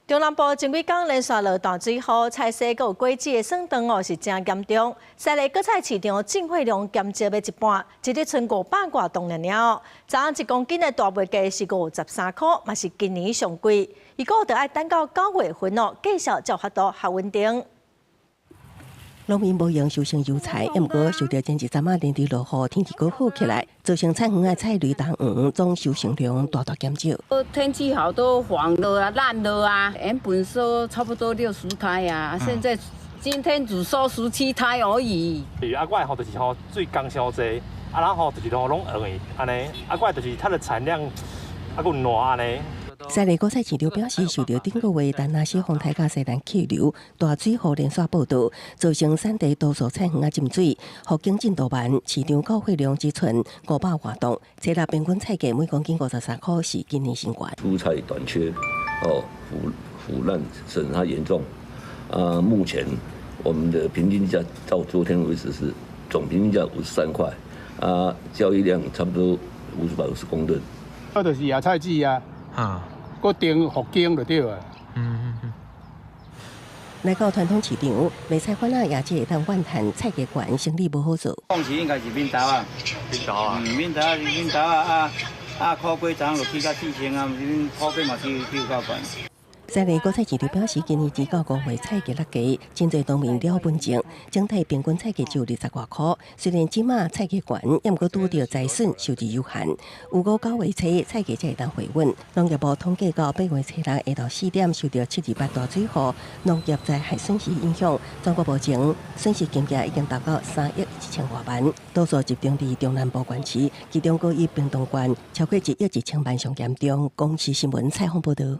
中南部前几天连续落大水后，菜市佮有果子的损长是真严重。西里果菜市场进货量减少要一半，一日剩500多吨了。昨1公斤的大麦价是53块，嘛是今年上贵。伊个就要等到9月份哦，继续才发度较稳定。农民无用收成油菜，毋过受到前一阵连日落雨，天气阁好起来，造成菜园的菜绿冬黄总收成量大大减少。天气好都黄了啊、烂了啊，原本说差不多60胎啊，现在今天只收17胎而已。我的就是水降伤济，然后就是拢黄的安尼，我就是它的产量佫烂安尼。西里果菜市场表示，受到顶个月丹那西风台甲西南气流、大水雨连续报道，造成产地多数菜园啊浸水，互经进度慢，市场购货量只剩500多吨，菜粒平均菜价每公斤53块，是今年新高。蔬菜短缺，腐烂损害严重。目前我们的平均价到昨天为止是总平均价53块，交易量差不多550公吨。我就是野菜籽啊，搁订福建就对啊。来到传统市场，卖菜贩仔也只会当怨叹菜价悬，生意无好做。讲是应该是面豆啊，面豆啊，苦瓜昨就起到4000啊，苦瓜嘛起到悬。西里果菜市场表示，今年至到5月菜价落价，真侪农民了本钱，整体平均菜价只有20多块。虽然即马菜价悬，也毋过拄到财损收入有限。有5、9月菜价才会当回稳。农业部统计到8月初6下昼4点，受到728大水后，农业灾害损失影响，全国目前损失金额已经达到3亿1000多万，多数集中伫中南部县市，其中佫以屏东县超过1亿1000万上严重。公视新闻采访报道。